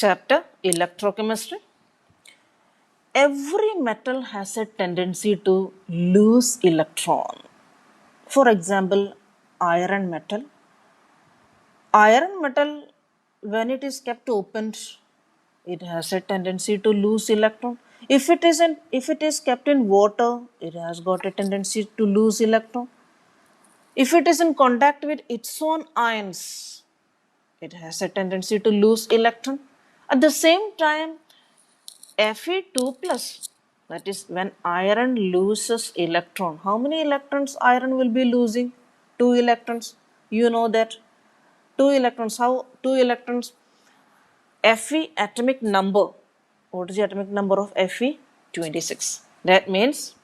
Chapter Electrochemistry. Every metal has a tendency to lose electron. For example, iron metal. Iron metal, when it is kept opened, it has a tendency to lose electron. If it is kept in water, it has got a tendency to lose electron. If it is in contact with its own ions, it has a tendency to lose electron. At the same time, Fe2 plus, that is when iron loses electron. How many electrons iron will be losing? 2 electrons. You know that. 2 electrons. How? 2 electrons. Fe atomic number. What is the atomic number of Fe? 26. That means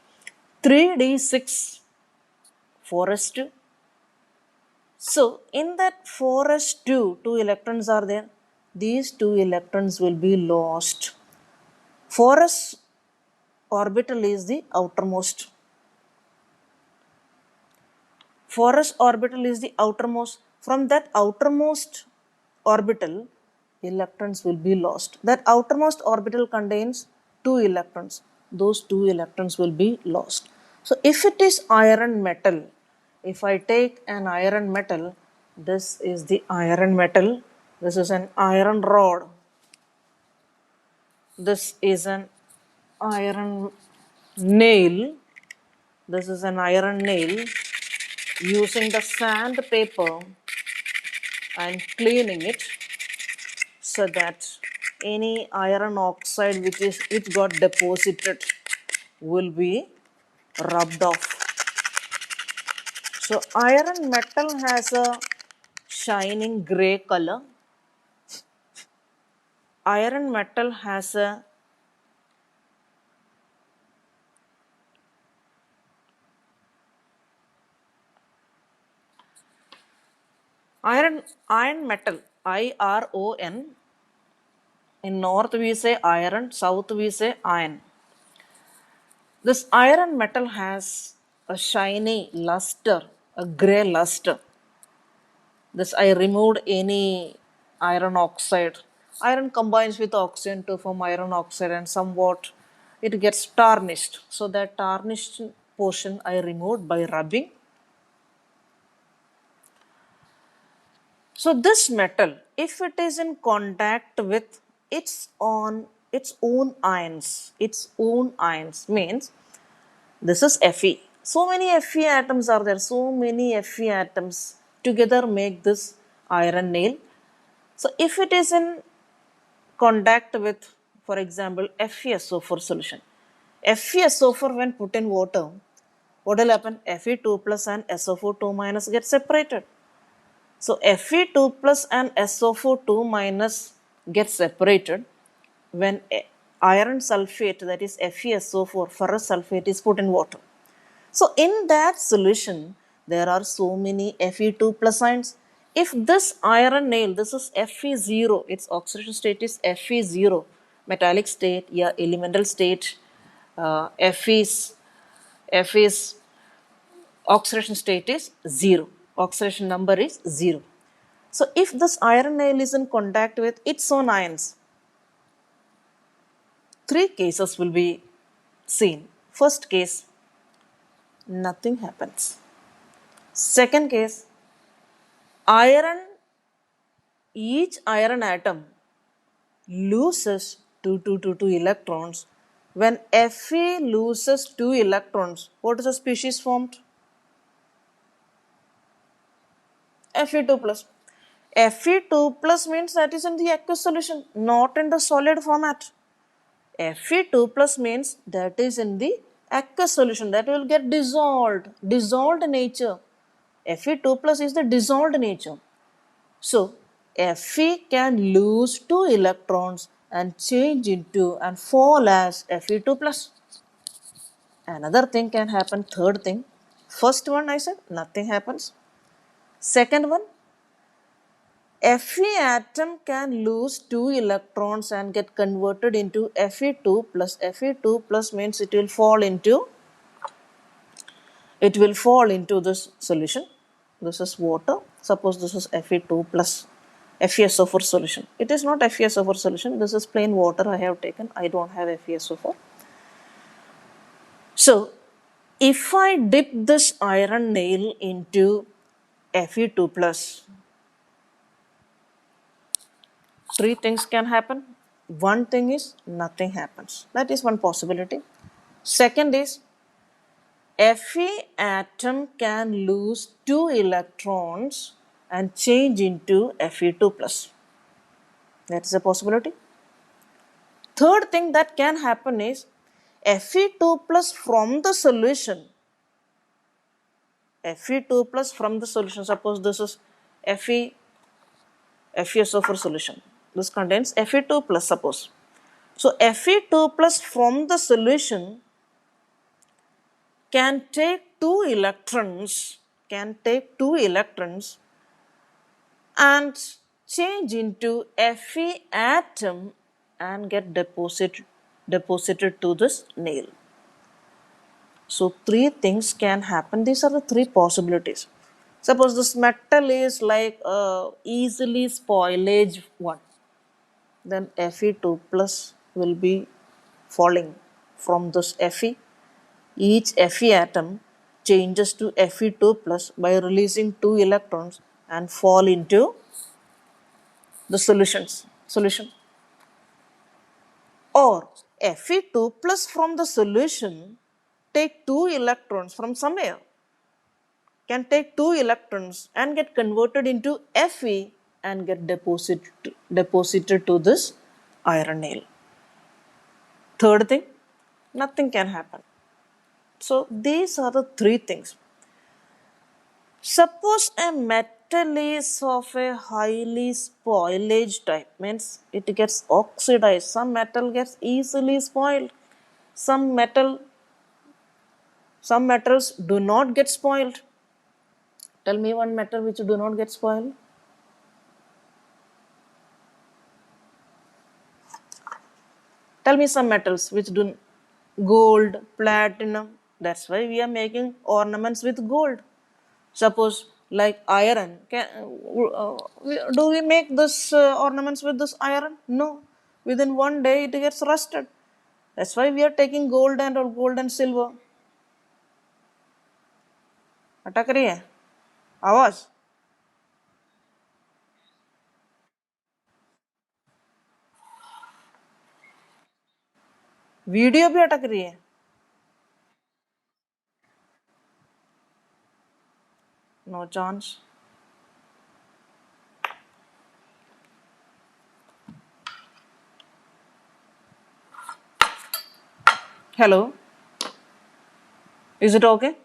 3d6 4s2. So in that 4s2, 2 electrons are there. These 2 electrons will be lost. 4s orbital is the outermost. 4s orbital is the outermost. From that outermost orbital, electrons will be lost. That outermost orbital contains 2 electrons. Those 2 electrons will be lost. So if it is iron metal, if I take an iron metal, this is the iron metal. This is an iron rod. This is an iron nail. This is an iron nail. Using the sandpaper and cleaning it so that any iron oxide which got deposited will be rubbed off. So iron metal has a shining gray color. Iron metal has a iron metal, IRON. In north we say iron, south we say iron. This iron metal has a shiny luster, a grey luster. This I removed any iron oxide. Iron combines with oxygen to form iron oxide and somewhat it gets tarnished. So that tarnished portion I removed by rubbing. So this metal, if it is in contact with its own ions means this is Fe. So many Fe atoms are there. So many Fe atoms together make this iron nail. So if it is in contact with, for example, FeSO4 solution. FeSO4 when put in water, what will happen? Fe2 plus and SO4 2 minus get separated. So Fe2 plus and SO4 2 minus get separated when iron sulfate, that is FeSO4, ferrous sulfate is put in water. So in that solution, there are so many Fe2 plus ions. If this iron nail, this is Fe0, its oxidation state is Fe0, metallic state, yeah, elemental state, Fe's oxidation state is 0, oxidation number is 0. So if this iron nail is in contact with its own ions, 3 cases will be seen. First case, nothing happens. Second case, each iron atom loses 2 electrons. When Fe loses 2 electrons, what is the species formed? Fe2 plus. Fe2 plus means that is in the aqueous solution, not in the solid format. Fe2 plus means that is in the aqueous solution, that will get dissolved nature. Fe2 plus is the dissolved nature. So Fe can lose 2 electrons and change into and fall as Fe2 plus. Another thing can happen, third thing. First one I said nothing happens. Second one, Fe atom can lose 2 electrons and get converted into Fe2 plus. Fe2 plus means it will fall into this solution. This is water. Suppose this is Fe2 plus. FeSO4 solution. It is not FeSO4 solution. This is plain water I have taken. I don't have FeSO4. So, if I dip this iron nail into Fe2 plus, three things can happen. One thing is nothing happens. That is one possibility. Second is Fe atom can lose two electrons and change into Fe2 plus. That is a possibility. Third thing that can happen is Fe2 plus from the solution. Fe2 plus from the solution. Suppose this is Fe FeSO4 solution. This contains Fe2 plus, suppose. So Fe2 plus from the solution can take two electrons and change into Fe atom and get deposited to this nail. So three things can happen. These are the three possibilities. Suppose this metal is like easily spoilage one, then Fe2 plus will be falling from this Fe. Each Fe atom changes to Fe2 plus by releasing two electrons and fall into the solution. Or Fe2 plus from the solution take two electrons from somewhere, can take two electrons and get converted into Fe and get deposited to this iron nail. Third thing, nothing can happen. So these are the three things. Suppose a metal is of a highly spoilage type, means it gets oxidized. Some metal gets easily spoiled. Some metals do not get spoiled. Tell me one metal which do not get spoiled. Tell me some metals which do gold, platinum. That's why we are making ornaments with gold. Suppose like iron, do we make this ornaments with this iron? No. Within one day it gets rusted. That's why we are taking gold and silver. अटक रही है आवाज? Video भी अटक रही है? No chance. Hello, is it okay?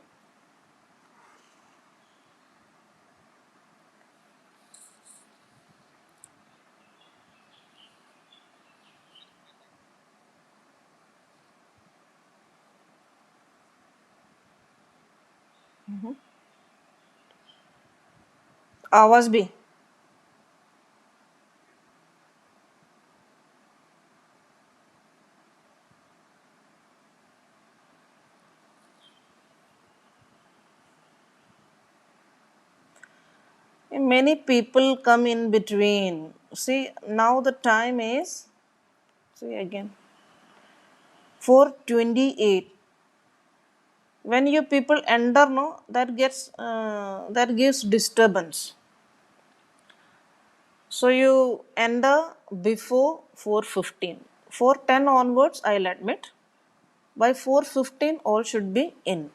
आवाज भी? Many people come in between. See, now the time is, see again, 4:28. When you people enter, no, that gives disturbance. So you enter before 4:15. 4:10 onwards, I'll admit. By 4:15, all should be in.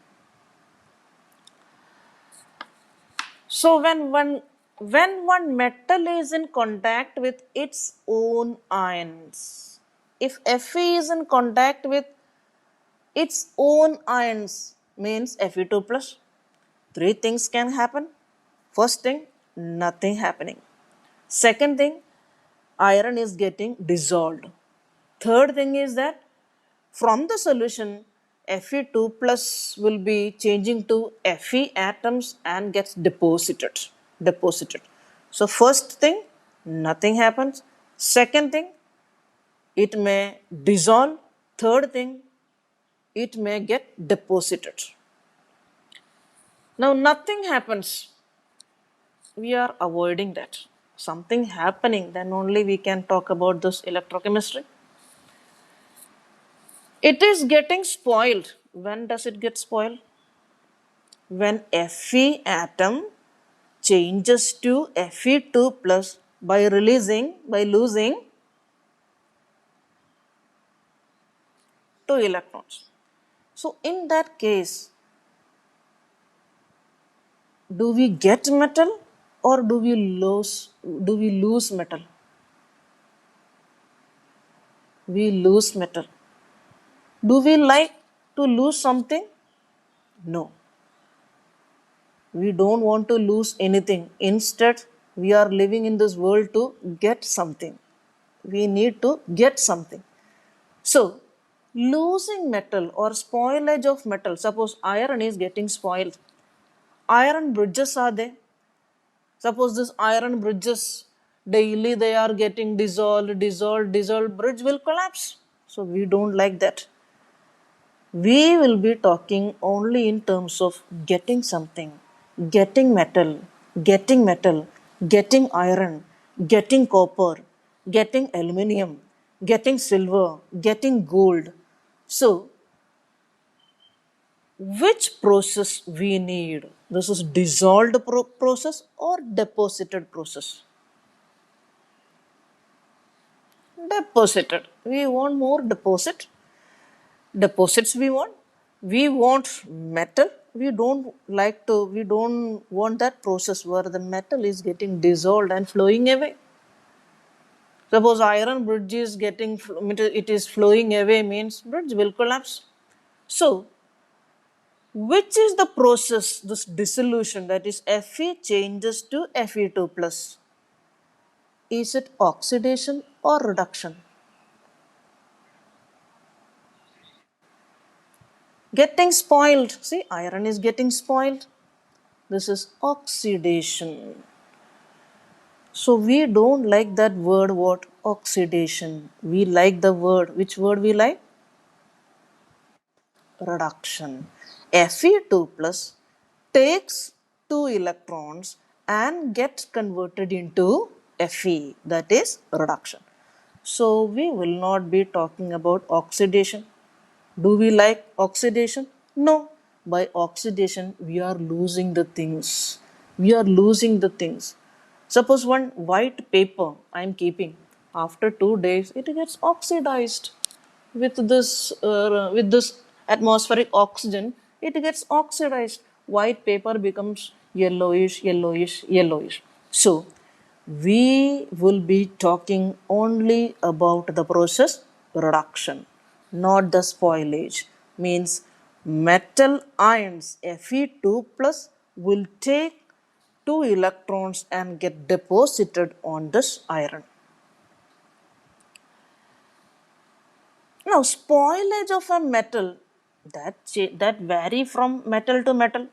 So when one metal is in contact with its own ions, if Fe is in contact with its own ions, means Fe2 plus, three things can happen. First thing, nothing happening. Second thing, iron is getting dissolved. Third thing is that from the solution, Fe2 plus will be changing to Fe atoms and gets deposited. So first thing, nothing happens. Second thing, it may dissolve. Third thing, it may get deposited. Now nothing happens. We are avoiding that. something happening, then only we can talk about this electrochemistry. It is getting spoiled. When does it get spoiled? When Fe atom changes to Fe2 plus by losing two electrons. So in that case, do we get metal or do we lose metal? We lose metal. Do we like to lose something? No. We don't want to lose anything. Instead, we are living in this world to get something. We need to get something. So, losing metal or spoilage of metal, suppose iron is getting spoiled. Iron bridges are there. Suppose this iron bridges daily they are getting dissolved, bridge will collapse. So, we don't like that. We will be talking only in terms of getting something, getting metal, getting iron, getting copper, getting aluminium, getting silver, getting gold. So, which process we need? This is dissolved process or deposited process? Deposited. We want more deposits we want metal. We don't want that process where the metal is getting dissolved and flowing away. Suppose iron bridge is it is flowing away, means bridge will collapse. So which is the process, this dissolution, that is Fe changes to Fe2 plus? Is it oxidation or reduction? Getting spoiled. See, iron is getting spoiled. This is oxidation. So we don't like that word, what? Oxidation. We like the word. Which word we like? Reduction. Fe2 plus takes two electrons and gets converted into Fe. That is reduction. So we will not be talking about oxidation. Do we like oxidation? No. By oxidation, we are losing the things. We are losing the things. Suppose one white paper I am keeping, after 2 days, it gets oxidized with this atmospheric oxygen. It gets oxidized. White paper becomes yellowish. So, we will be talking only about the process reduction, not the spoilage. Means metal ions Fe2 plus will take two electrons and get deposited on this iron. Now, spoilage of a metal that vary from metal to metal.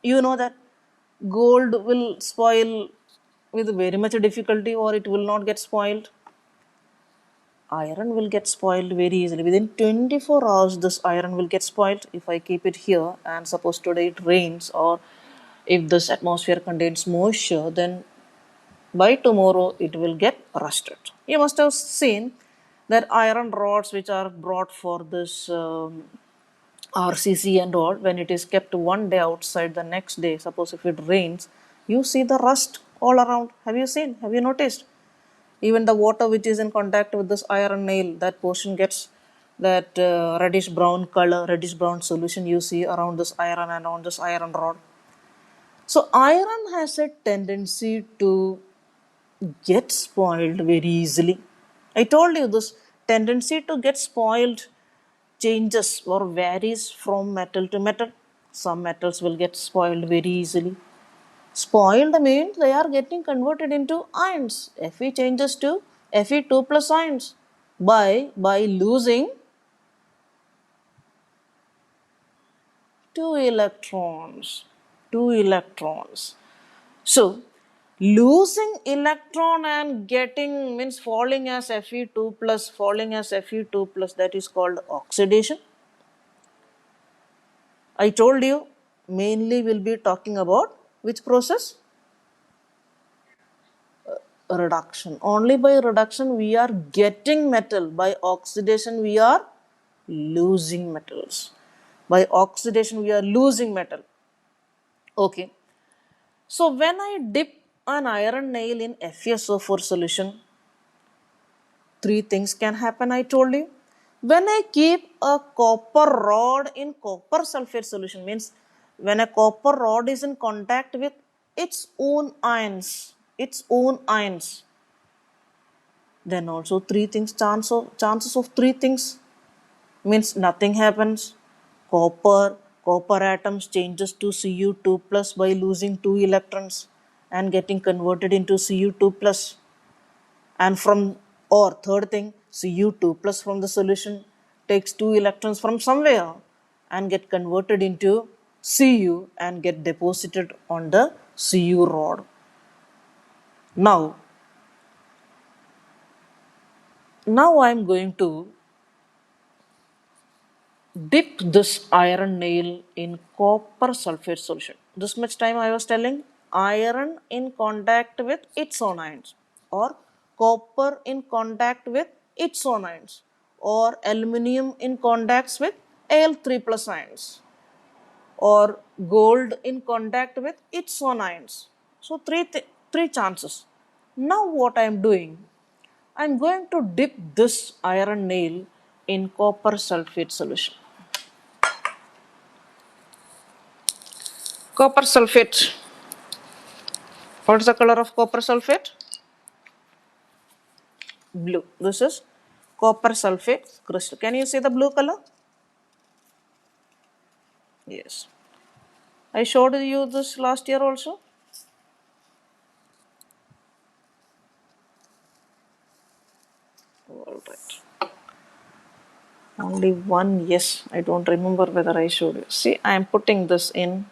You know that gold will spoil with very much difficulty, or it will not get spoiled. Iron will get spoiled very easily. Within 24 hours, this iron will get spoiled. If I keep it here and suppose today it rains, or if this atmosphere contains moisture, then by tomorrow it will get rusted. You must have seen that iron rods which are brought for this RCC and all, when it is kept one day outside, the next day, suppose if it rains, you see the rust all around. Have you seen? Have you noticed? Even the water which is in contact with this iron nail, that portion gets that reddish brown color, reddish brown solution you see around this iron and on this iron rod. So, iron has a tendency to get spoiled very easily. I told you this tendency to get spoiled changes or varies from metal to metal. Some metals will get spoiled very easily. Spoiled means they are getting converted into ions. Fe changes to Fe2 plus ions by losing two electrons. Two electrons. So, losing electron and getting means falling as Fe2 plus, that is called oxidation. I told you mainly we'll be talking about which process? reduction. Only by reduction we are getting metal. By oxidation we are losing metals. By oxidation we are losing metal. Okay. So when I dip an iron nail in FeSO4 solution, three things can happen, I told you. When I keep a copper rod in copper sulfate solution, means when a copper rod is in contact with its own ions, then also three things, chances of three things, means nothing happens. Copper atoms changes to Cu2 plus by losing two electrons and getting converted into Cu2 plus. And from, or third thing, Cu2 plus from the solution takes two electrons from somewhere and get converted into Cu and get deposited on the Cu rod. Now I am going to dip this iron nail in copper sulfate solution. This much time I was telling iron in contact with its own ions, or copper in contact with its own ions, or aluminium in contacts with Al3 plus ions, or gold in contact with its own ions. So three chances. Now what I am doing, I am going to dip this iron nail in copper sulfate solution. Copper sulfate. What's the color of copper sulfate? Blue. This is copper sulfate crystal. Can you see the blue color? Yes. I showed you this last year also. All right. Only one, yes. I don't remember whether I showed you. See, I am putting this in.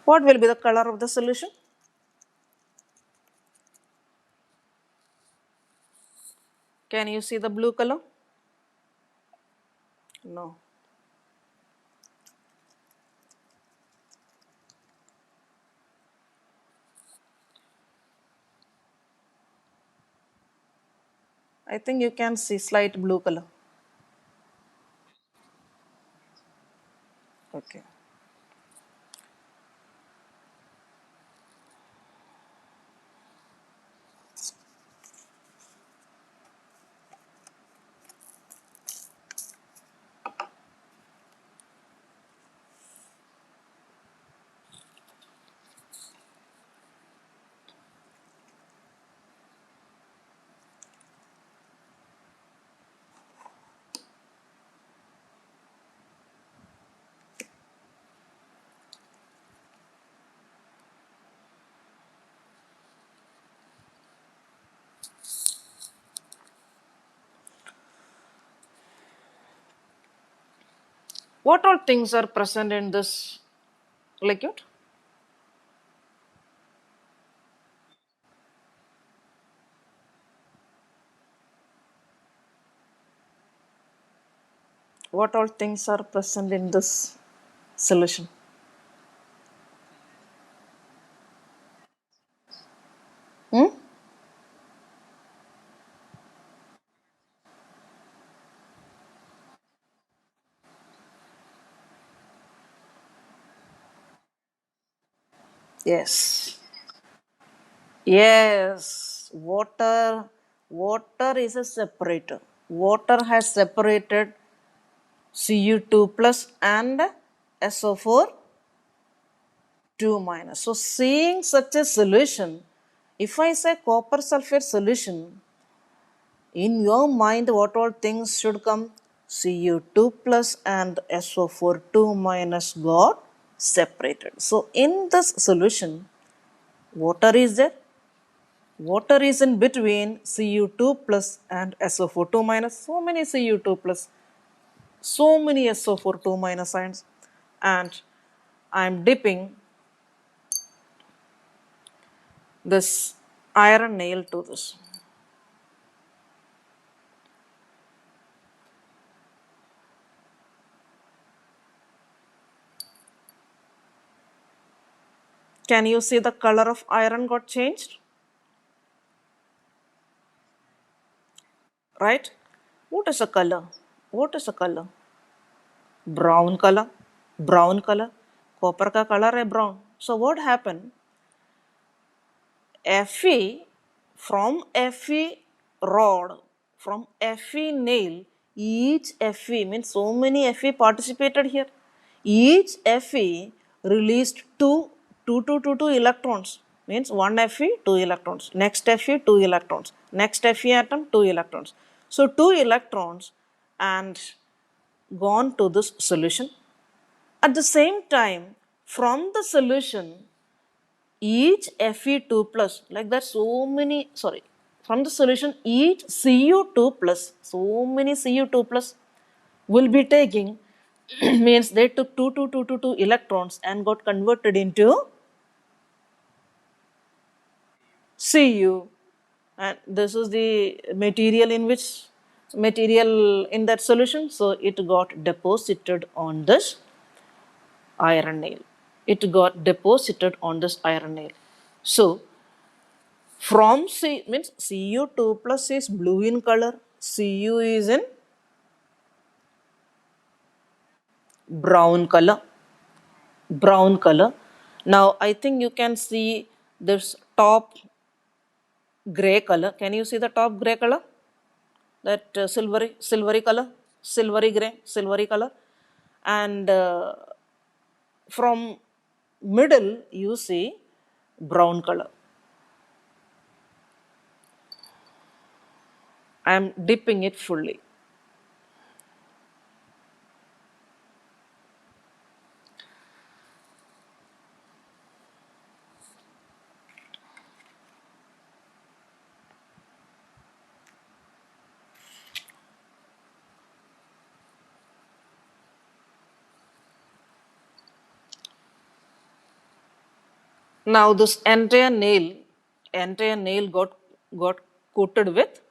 What will be the color of the solution? Can you see the blue color? No. I think you can see slight blue color. Okay. What all things are present in this liquid? What all things are present in this solution? Hmm? Yes. Yes. Water is a separator. Water has separated Cu2 plus and SO4 2 minus. So seeing such a solution, if I say copper sulfate solution, in your mind what all things should come? Cu2 plus and SO4 2 minus got separated. So in this solution, water is there. Water is in between Cu2 plus and SO4 2 minus. So many Cu2 plus, so many SO4 2 minus ions. And I am dipping this iron nail to this. Can you see the color of iron got changed? Right? What is the color? What is the color? Brown color. Brown color. Copper का color है brown. So what happened? Fe from Fe rod, from Fe nail, each Fe means so many Fe participated here. Each Fe released two electrons. Means one Fe, two electrons. Next Fe, two electrons. Next Fe atom, two electrons. So two electrons and gone to this solution. At the same time, from the solution, each Fe2 plus, like that, so many, sorry, from the solution, each Cu2 plus, so many Cu2 plus will be taking, means they took two electrons and got converted into Cu. And this is the material in which, material in that solution, so it got deposited on this iron nail. It got deposited on this iron nail. So from C means Cu2 plus is blue in color, Cu is in brown color. Brown color. Now I think you can see this top gray color. Can you see the top gray color? That silvery color, silvery gray, silvery color, and from middle you see brown color. I am dipping it fully. Now this entire nail got coated with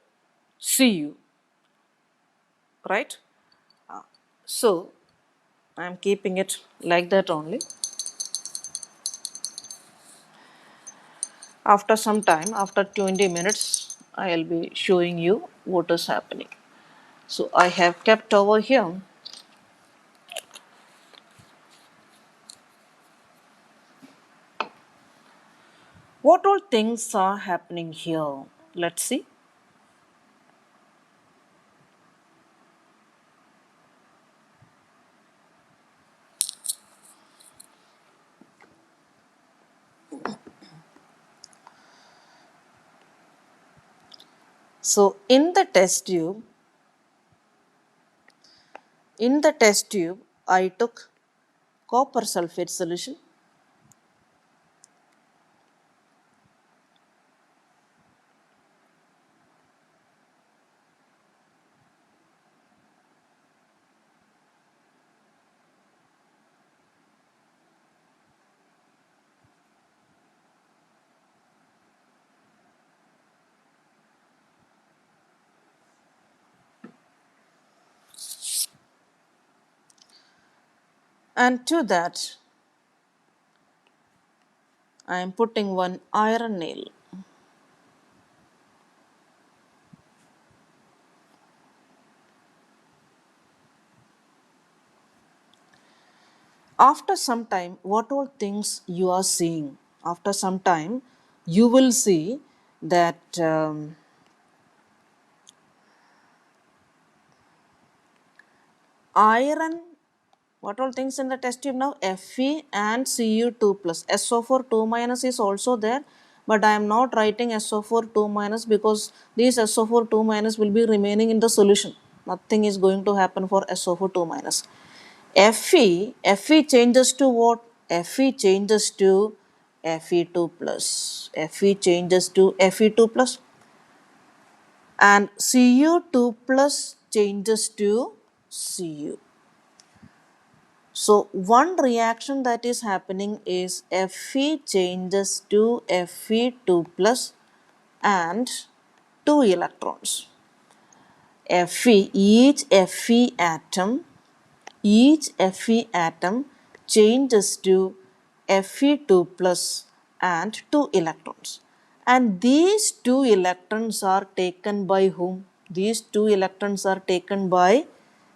Cu, right? So I am keeping it like that only. After some time, after 20 minutes, I'll be showing you what is happening. So I have kept over here. What all things are happening here? Let's see. So in the test tube, I took copper sulfate solution. And to that, I am putting one iron nail. After some time, what all things you are seeing? After some time, you will see that iron, what all things in the test tube now? Fe and Cu2 plus. SO4 2 minus is also there, but I am not writing SO4 2 minus because these SO4 2 minus will be remaining in the solution. Nothing is going to happen for SO4 2 minus. Fe changes to what? Fe changes to Fe2 plus. Fe changes to Fe2 plus, and Cu2 plus changes to Cu. So one reaction that is happening is Fe changes to Fe2 plus, and 2 electrons. Fe, each Fe atom changes to Fe2 plus and 2 electrons. And these 2 electrons are taken by whom? These 2 electrons are taken by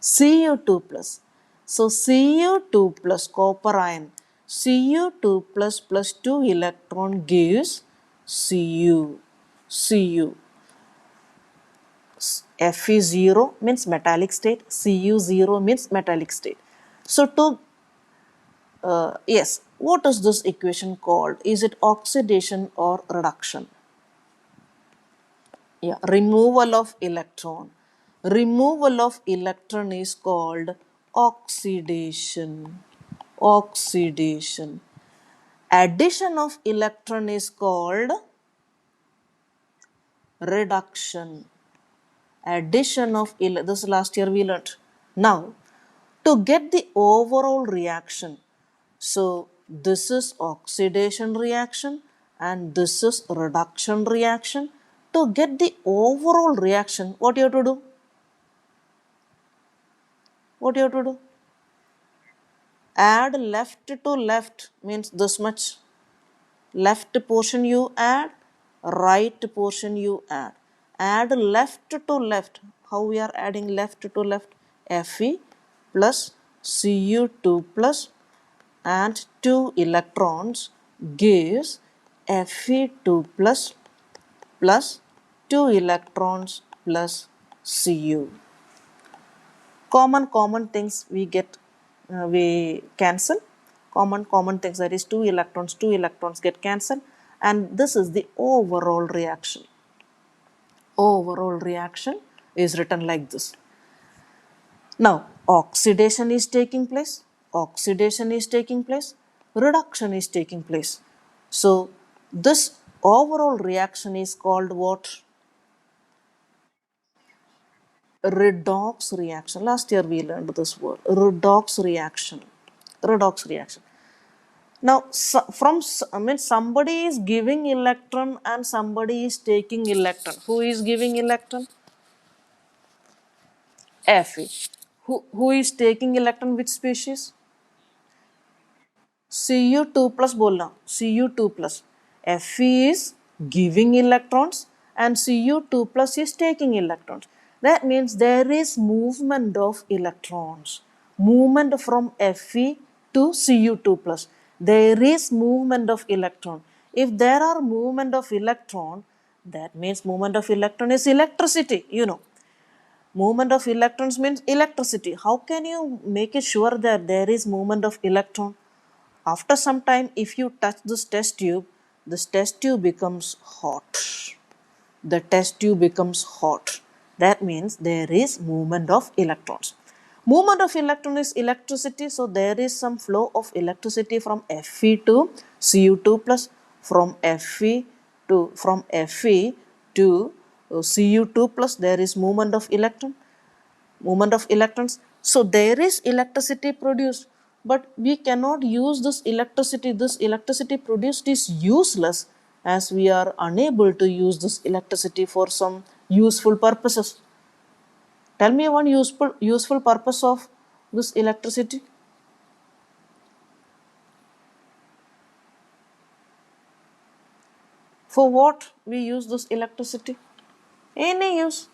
Cu2 plus. So Cu2 plus copper ion, Cu2 plus 2 electron gives Cu. Fe0 means metallic state, Cu0 means metallic state. So yes, what is this equation called? Is it oxidation or reduction? Yeah, removal of electron. Removal of electron is called oxidation. Oxidation. Addition of electron is called reduction. Addition of this last year we learnt. Now, to get the overall reaction, so this is oxidation reaction and this is reduction reaction. To get the overall reaction, what you have to do? What you have to do? Add left to left means this much. Left portion you add, right portion you add. Add left to left. How we are adding left to left? Fe plus Cu2 plus and 2 electrons gives Fe2 plus 2 electrons plus Cu. Common things we get, we cancel. Common things, that is 2 electrons get cancelled, and this is the overall reaction. Overall reaction is written like this. Now, oxidation is taking place, reduction is taking place. So, this overall reaction is called what? Redox reaction. Last year we learned this word, redox reaction. Redox reaction. Now, I mean, somebody is giving electron and somebody is taking electron. Who is giving electron? Fe. Who is taking electron? Which species? Cu2 plus बोलना, Cu2 plus. Fe is giving electrons and Cu2 plus is taking electrons. That means there is movement of electrons. Movement from Fe to Cu2 plus. There is movement of electron. If there are movement of electron, that means movement of electron is electricity, you know. Movement of electrons means electricity. How can you make it sure that there is movement of electron? After some time, if you touch this test tube becomes hot. The test tube becomes hot. That means there is movement of electrons. Movement of electron is electricity, so there is some flow of electricity from Fe to Cu2 plus, from Fe to Cu2 plus. There is movement of electrons. So there is electricity produced, but we cannot use this electricity. This electricity produced is useless, as we are unable to use this electricity for some useful purposes. Tell me one useful purpose of this electricity. For what we use this electricity? Any use.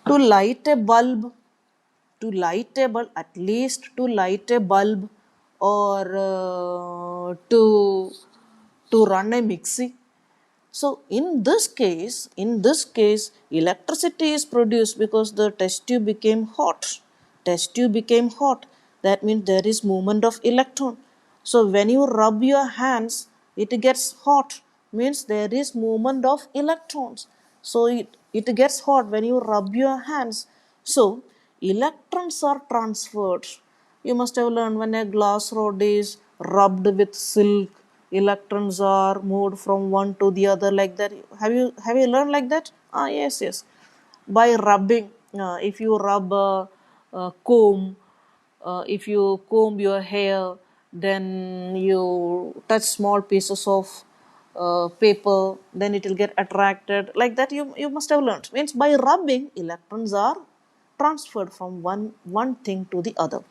To light a bulb, at least to light a bulb, or to run a mixie. So in this case, electricity is produced because the test tube became hot. Test tube became hot. That means there is movement of electron. So when you rub your hands, it gets hot. Means there is movement of electrons. So it gets hot when you rub your hands. So electrons are transferred. You must have learned when a glass rod is rubbed with silk, electrons are moved from one to the other like that. Have you learned like that? Ah, yes. By rubbing, if you rub a comb, if you comb your hair, then you touch small pieces of paper, then it will get attracted. Like that, you must have learned. Means by rubbing, electrons are transferred from one thing to the other.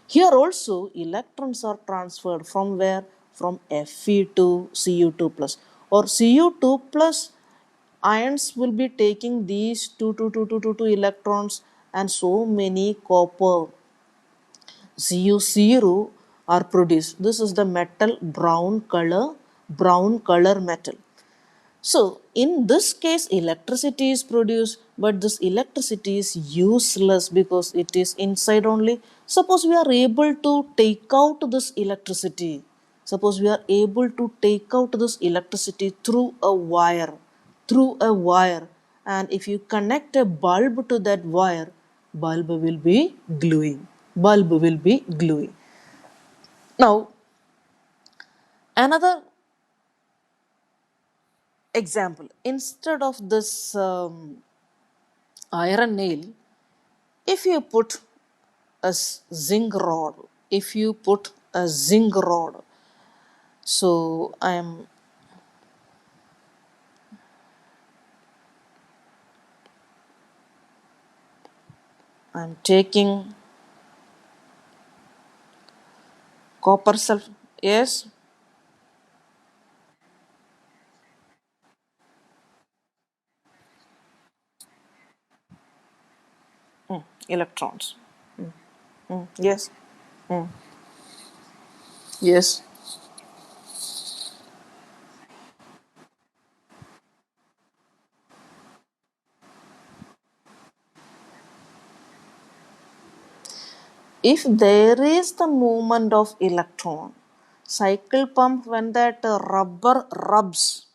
Here also, electrons are transferred from where? From Fe to Cu2 plus, or Cu2 plus ions will be taking these two electrons, and so many copper Cu0 are produced. This is the metal brown color metal. So in this case, electricity is produced, but this electricity is useless because it is inside only. Suppose we are able to take out this electricity. Suppose we are able to take out this electricity through a wire, and if you connect a bulb to that wire, bulb will be glowing. Bulb will be glowing. Now, another example, instead of this iron nail, if you put a zinc rod, if you put a zinc rod, so I'm taking copper sulfate. Yes. Electrons. Yes. Yes. If there is the movement of electron, cycle pump, when that rubber rubs